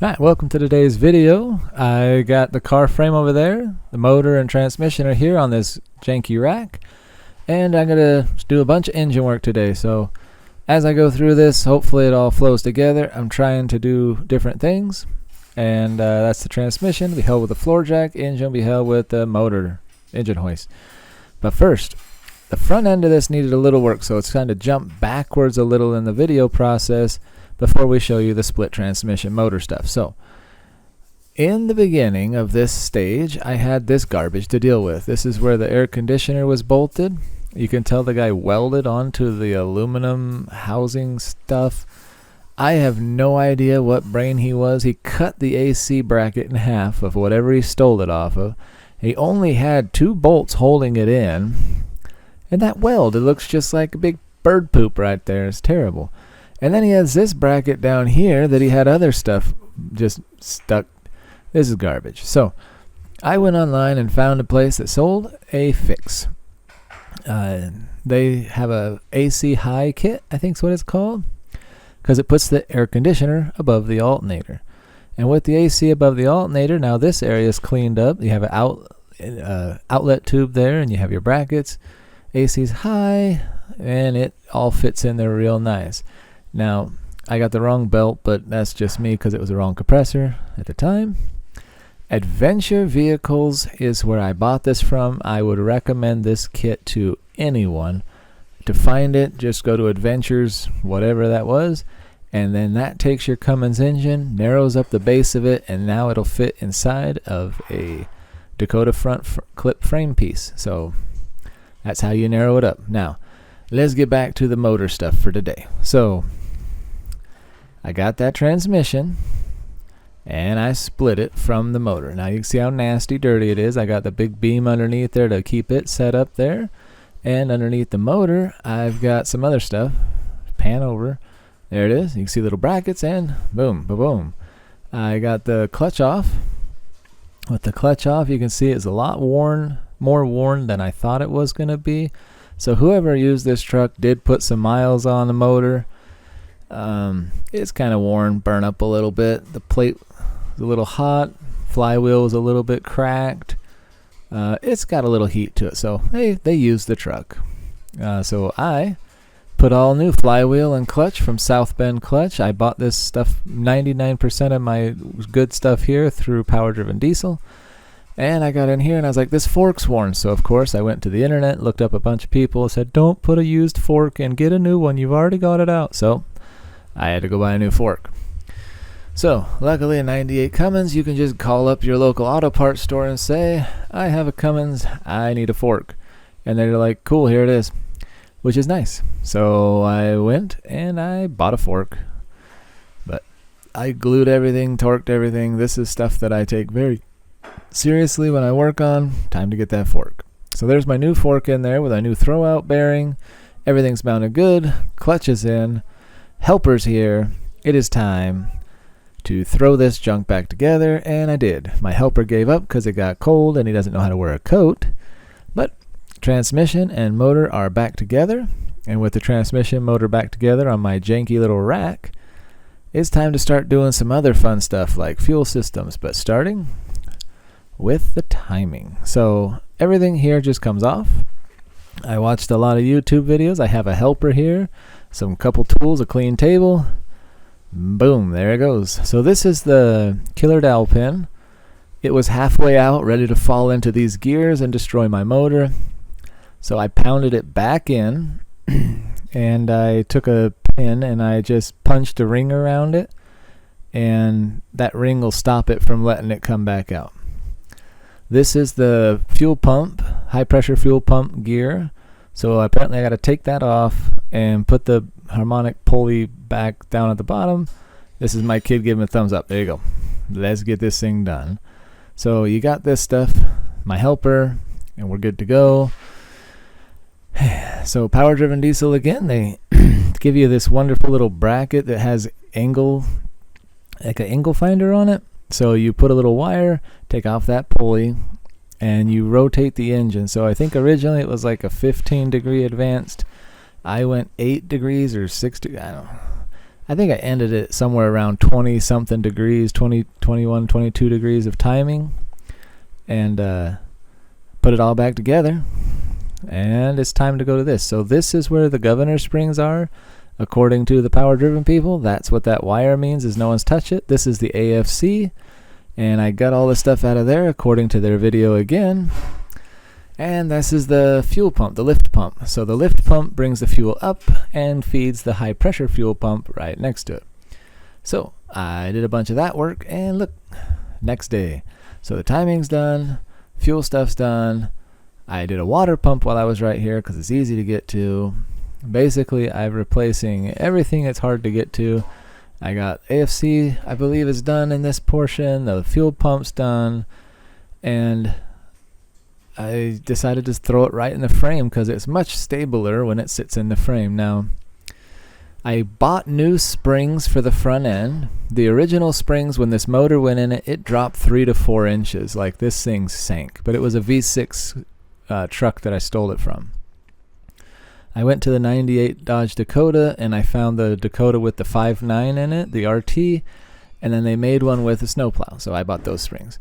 Alright, welcome to today's video. I got the car frame over there. The motor and transmission are here on this janky rack. And I'm going to do a bunch of engine work today. So as I go through this, hopefully it all flows together. I'm trying to do different things. And that's the transmission. Be held with the floor jack. Engine be held with the motor engine hoist. But first, the front end of this needed a little work. So it's kind of jumped backwards a little in the video process before we show you the split transmission motor stuff. So in the beginning of this stage, I had this garbage to deal with. This is where the air conditioner was bolted. You can tell the guy welded onto the aluminum housing stuff. I have no idea what brain he was. He cut the AC bracket in half of whatever he stole it off of. He only had 2 bolts holding it in. And that weld, it looks just like a big bird poop right there. It's terrible. And then he has this bracket down here that he had other stuff just stuck. This is garbage. So I went online and found a place that sold a fix. They have a AC high kit, I think is what it's called, because it puts the air conditioner above the alternator. And with the AC above the alternator, now this area is cleaned up. You have an outlet tube there, and you have your brackets. AC's high, and it all fits in there real nice. Now, I got the wrong belt, but that's just me because it was the wrong compressor at the time. Adventure Vehicles is where I bought this from. I would recommend this kit to anyone. To find it, just go to Adventures, whatever that was, and then that takes your Cummins engine, narrows up the base of it, and now it'll fit inside of a Dakota front clip frame piece. So that's how you narrow it up. Now, let's get back to the motor stuff for today. So I got that transmission and I split it from the motor. Now you can see how nasty dirty it is. I got the big beam underneath there to keep it set up there, and underneath the motor I've got some other stuff. Pan over, there it is. You can see little brackets, and boom, boom, boom. I got the clutch off. With the clutch off, you can see it's a lot worn, more worn than I thought it was going to be. So whoever used this truck did put some miles on the motor. It's kind of worn, burnt up a little bit. The plate was a little hot. Flywheel was a little bit cracked. It's got a little heat to it, so they used the truck. So I put all new flywheel and clutch from South Bend Clutch. I bought this stuff, 99% of my good stuff here, through Power Driven Diesel. And I got in here and I was like, this fork's worn. So of course I went to the internet, looked up a bunch of people, said, don't put a used fork in, get a new one, you've already got it out. So I had to go buy a new fork. So luckily in 98 Cummins, you can just call up your local auto parts store and say, I have a Cummins, I need a fork. And they're like, cool, here it is, which is nice. So I went and I bought a fork. But I glued everything, torqued everything. This is stuff that I take very seriously when I work on. Time to get that fork. So there's my new fork in there with a new throwout bearing. Everything's mounted good. Clutch is in. Helper's here. It is time to throw this junk back together, and I did. My helper gave up because it got cold and he doesn't know how to wear a coat. But transmission and motor are back together, and with the transmission motor back together on my janky little rack, it's time to start doing some other fun stuff like fuel systems, but starting with the timing. So everything here just comes off. I watched a lot of YouTube videos. I have a helper here, some couple tools, a clean table. Boom, there it goes. So this is the killer dowel pin. It was halfway out, ready to fall into these gears and destroy my motor. So I pounded it back in and I took a pin and I just punched a ring around it, and that ring will stop it from letting it come back out. This is the fuel pump, high pressure fuel pump gear. So apparently I got to take that off and put the harmonic pulley back down at the bottom. This is my kid giving a thumbs up. There you go. Let's get this thing done. So you got this stuff, my helper, and we're good to go. So Power Driven Diesel again, they give you this wonderful little bracket that has angle, like an angle finder on it. So you put a little wire, take off that pulley, and you rotate the engine. So I think originally it was like a 15 degree advanced. I went 8 degrees or 6 degrees. I don't know. I think I ended it somewhere around 20 something degrees, 20, 21, 22 degrees of timing, and put it all back together. And it's time to go to this. So this is where the governor springs are. According to the power driven people, that's what that wire means, is no one's touched it. This is the AFC, and I got all the stuff out of there according to their video again. And this is the fuel pump, the lift pump. So the lift pump brings the fuel up and feeds the high pressure fuel pump right next to it. So I did a bunch of that work, and look, next day. So the timing's done, fuel stuff's done. I did a water pump while I was right here because it's easy to get to. Basically, I'm replacing everything that's hard to get to. I got AFC, I believe, is done in this portion. The fuel pump's done. And I decided to throw it right in the frame because it's much stabler when it sits in the frame. Now, I bought new springs for the front end. The original springs, when this motor went in it, it dropped 3 to 4 inches. Like, this thing sank. But it was a V6 truck that I stole it from. I went to the 98 Dodge Dakota, and I found the Dakota with the 5.9 in it, the RT, and then they made one with a snowplow, so I bought those springs.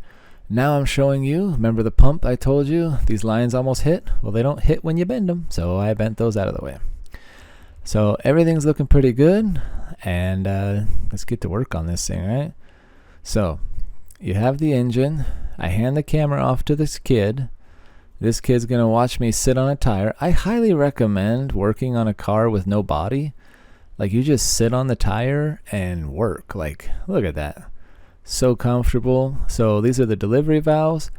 Now I'm showing you, remember the pump I told you? These lines almost hit? Well, they don't hit when you bend them, so I bent those out of the way. So everything's looking pretty good, and let's get to work on this thing, right? So you have the engine. I hand the camera off to this kid. This kid's going to watch me sit on a tire. I highly recommend working on a car with no body. Like, you just sit on the tire and work. Like, look at that. So comfortable. So these are the delivery valves.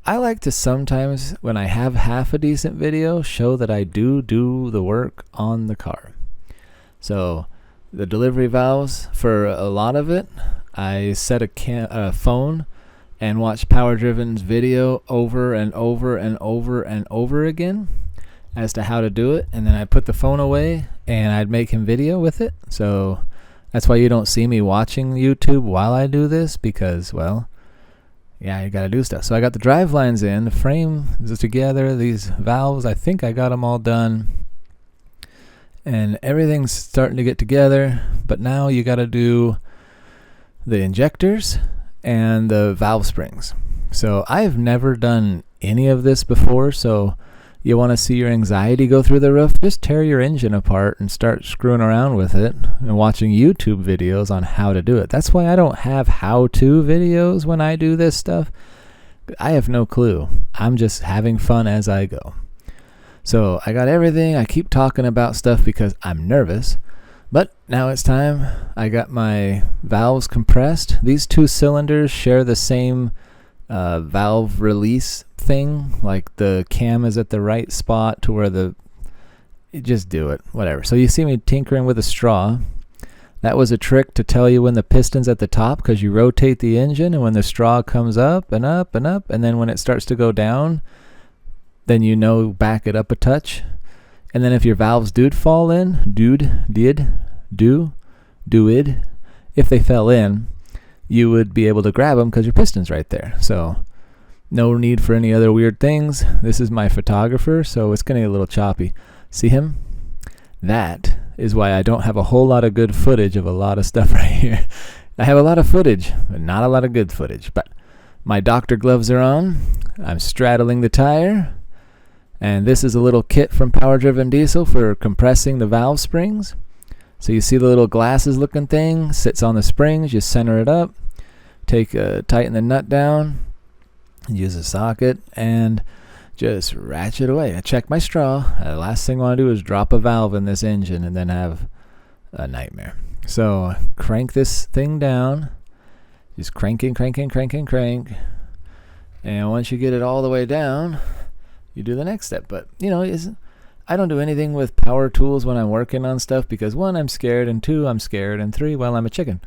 I like to sometimes, when I have half a decent video, show that I do the work on the car. So the delivery valves, for a lot of it, I set a phone and watch Power Driven's video over and over and over and over again as to how to do it, and then I put the phone away and I'd make him video with it. So that's why you don't see me watching YouTube while I do this, because, well, yeah, you gotta do stuff. So I got the drive lines in, the frame is together, these valves, I think I got them all done, and everything's starting to get together. But now you gotta do the injectors and the valve springs. So I've never done any of this before, so you want to see your anxiety go through the roof, just tear your engine apart and start screwing around with it and watching YouTube videos on how to do it. That's why I don't have how-to videos when I do this stuff. I have no clue. I'm just having fun as I go. So I got everything. I keep talking about stuff because I'm nervous. But now it's time. I got my valves compressed. These two cylinders share the same valve release thing. Like, the cam is at the right spot to where just do it, whatever. So you see me tinkering with a straw. That was a trick to tell you when the piston's at the top, because you rotate the engine, and when the straw comes up and up and up, and then when it starts to go down, then you know, back it up a touch. And then if your valves did fall in, if they fell in, you would be able to grab them because your piston's right there. So no need for any other weird things. This is my photographer, so it's going to get a little choppy. See him? That is why I don't have a whole lot of good footage of a lot of stuff right here. I have a lot of footage, but not a lot of good footage. But my doctor gloves are on. I'm straddling the tire. And this is a little kit from Power Driven Diesel for compressing the valve springs. So you see the little glasses looking thing sits on the springs. You center it up, tighten the nut down, use a socket, and just ratchet away. I check my straw. The last thing I want to do is drop a valve in this engine and then have a nightmare. So crank this thing down. Just crank. And once you get it all the way down, you do the next step. But, you know, I don't do anything with power tools when I'm working on stuff because, 1, I'm scared, and 2, I'm scared, and 3, well, I'm a chicken.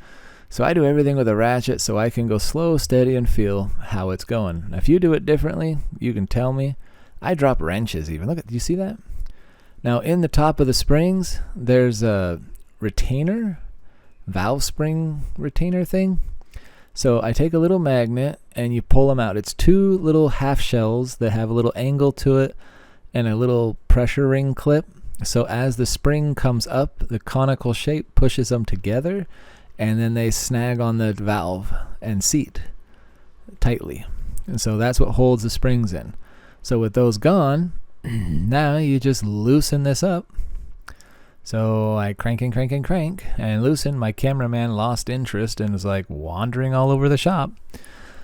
So I do everything with a ratchet so I can go slow, steady, and feel how it's going. Now, if you do it differently, you can tell me. I drop wrenches even. Look, do you see that? Now, in the top of the springs, there's a retainer, valve spring retainer thing. So I take a little magnet and you pull them out. It's 2 little half shells that have a little angle to it and a little pressure ring clip. So as the spring comes up, the conical shape pushes them together, and then they snag on the valve and seat tightly. And so that's what holds the springs in. So with those gone, now you just loosen this up. So I crank and loosen. My cameraman lost interest and was like wandering all over the shop.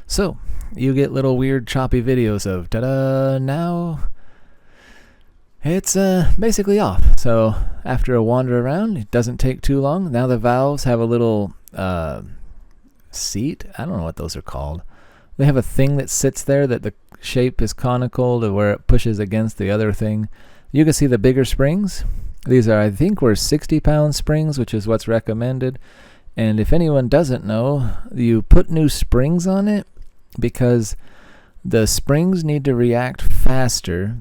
So you get little weird choppy videos of ta-da, now it's basically off. So after a wander around, it doesn't take too long. Now the valves have a little seat. I don't know what those are called. They have a thing that sits there that the shape is conical to where it pushes against the other thing. You can see the bigger springs. These are, I think, were 60-pound springs, which is what's recommended. And if anyone doesn't know, you put new springs on it because the springs need to react faster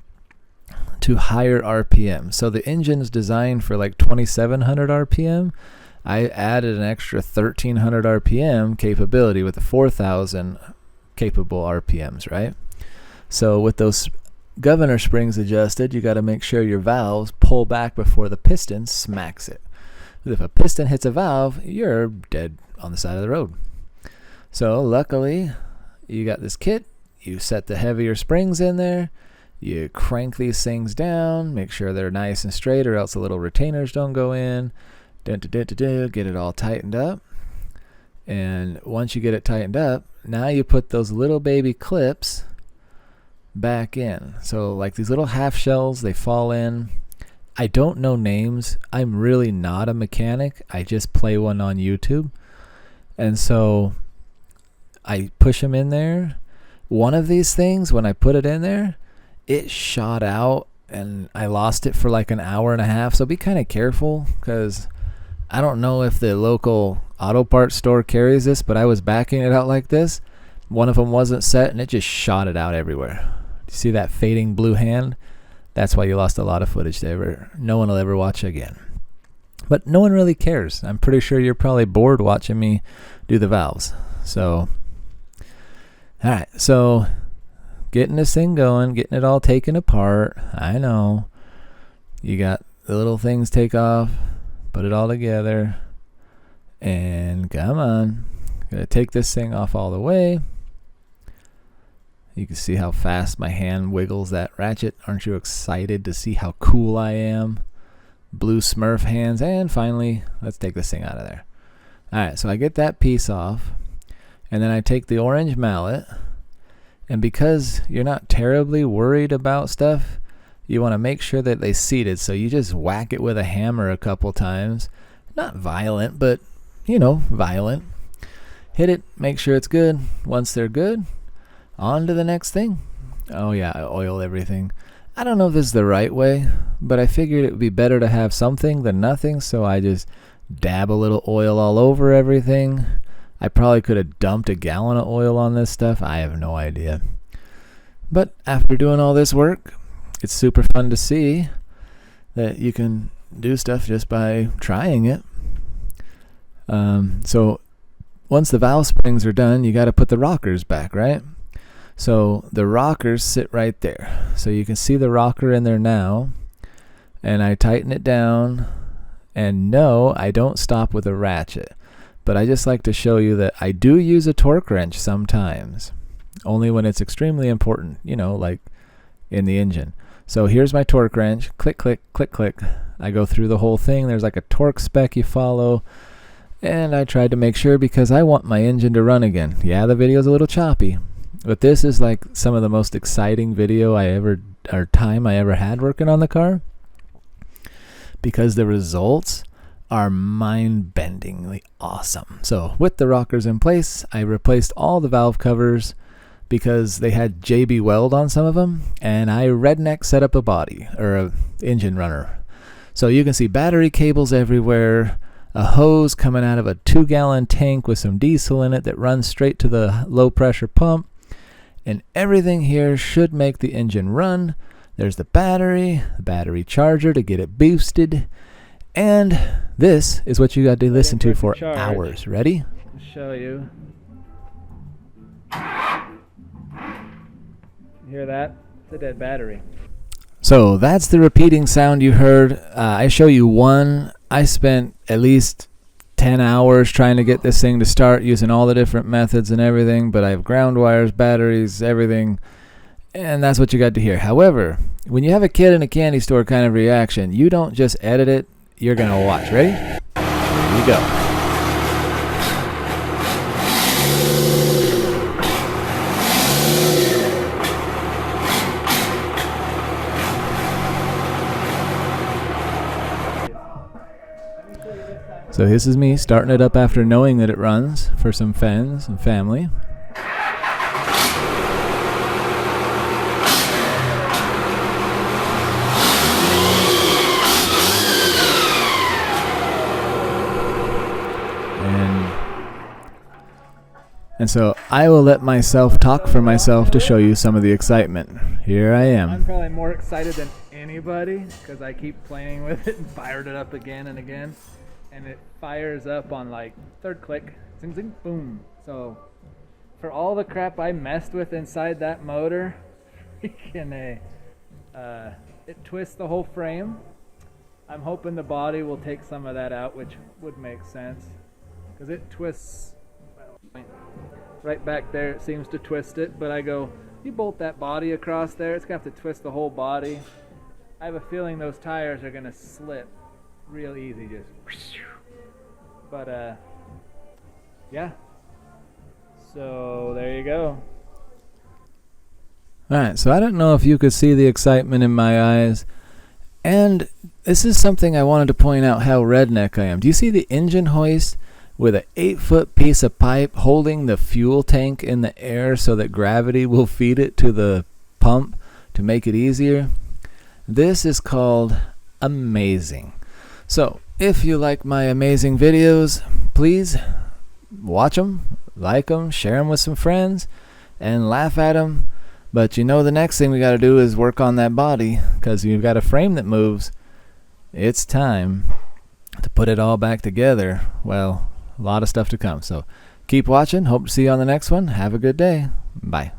to higher RPM. So the engine's designed for like 2,700 RPM. I added an extra 1,300 RPM capability with the 4,000 capable RPMs, right? So with those governor springs adjusted, you got to make sure your valves pull back before the piston smacks it. If a piston hits a valve, you're dead on the side of the road. So luckily, you got this kit. You set the heavier springs in there. You crank these things down, make sure they're nice and straight, or else the little retainers don't go in. Get it all tightened up. And once you get it tightened up, now you put those little baby clips back in. So like these little half shells, they fall in. I don't know names. I'm really not a mechanic. I just play one on YouTube. And so I push them in there. One of these things, when I put it in there, it shot out and I lost it for like an hour and a half. So be kind of careful, because I don't know if the local auto parts store carries this, but I was backing it out like this. One of them wasn't set and it just shot it out everywhere. You see that fading blue hand? That's why you lost a lot of footage there. No one will ever watch again. But no one really cares. I'm pretty sure you're probably bored watching me do the valves. So, all right. So getting this thing going, getting it all taken apart. I know. You got the little things take off, put it all together, and come on. Gotta take this thing off all the way. You can see how fast my hand wiggles that ratchet. Aren't you excited to see how cool I am? Blue Smurf hands. And finally, let's take this thing out of there. All right, so I get that piece off, and then I take the orange mallet, and because you're not terribly worried about stuff, you want to make sure that they seated, so you just whack it with a hammer a couple times. Not violent, but, you know, violent. Hit it, make sure it's good. Once they're good, on to the next thing. Oh yeah, I oil everything. I don't know if this is the right way, but I figured it would be better to have something than nothing, so I just dab a little oil all over everything. I probably could have dumped a gallon of oil on this stuff. I have no idea. But after doing all this work, it's super fun to see that you can do stuff just by trying it. So once the valve springs are done, you got to put the rockers back, right? So the rockers sit right there. So you can see the rocker in there now. And I tighten it down. And no, I don't stop with a ratchet. But I just like to show you that I do use a torque wrench sometimes. Only when it's extremely important, you know, like in the engine. So here's my torque wrench. Click, click, click, click. I go through the whole thing. There's like a torque spec you follow. And I tried to make sure because I want my engine to run again. Yeah, the video's a little choppy. But this is like some of the most exciting time I ever had working on the car. Because the results are mind-bendingly awesome. So with the rockers in place, I replaced all the valve covers because they had JB Weld on some of them, and I redneck set up a body, or a engine runner. So you can see battery cables everywhere, a hose coming out of a 2-gallon tank with some diesel in it that runs straight to the low-pressure pump, and everything here should make the engine run. There's the battery charger to get it boosted, and this is what you got to listen to for hours. Ready? I'll show you. You hear that? It's a dead battery. So that's the repeating sound you heard. I show you one. I spent at least 10 hours trying to get this thing to start using all the different methods and everything, but I have ground wires, batteries, everything, and that's what you got to hear. However, when you have a kid in a candy store kind of reaction, you don't just edit it, you're going to watch. Ready? Here you go. So this is me starting it up after knowing that it runs for some friends and family. And so I will let myself talk for myself to show you some of the excitement. Here I am. I'm probably more excited than anybody because I keep playing with it and fired it up again and again. And it fires up on like third click, zing zing, boom. So for all the crap I messed with inside that motor, it twists the whole frame. I'm hoping the body will take some of that out, which would make sense because it twists right back there. It seems to twist it, but I go, you bolt that body across there, it's gonna have to twist the whole body. I have a feeling those tires are gonna slip real easy, just. But yeah. So there you go. Alright, so I don't know if you could see the excitement in my eyes. And this is something I wanted to point out how redneck I am. Do you see the engine hoist with an 8-foot piece of pipe holding the fuel tank in the air so that gravity will feed it to the pump to make it easier? This is called amazing. So if you like my amazing videos, please watch them, like them, share them with some friends, and laugh at them. But you know the next thing we got to do is work on that body, because you've got a frame that moves. It's time to put it all back together. Well, a lot of stuff to come. So keep watching. Hope to see you on the next one. Have a good day. Bye.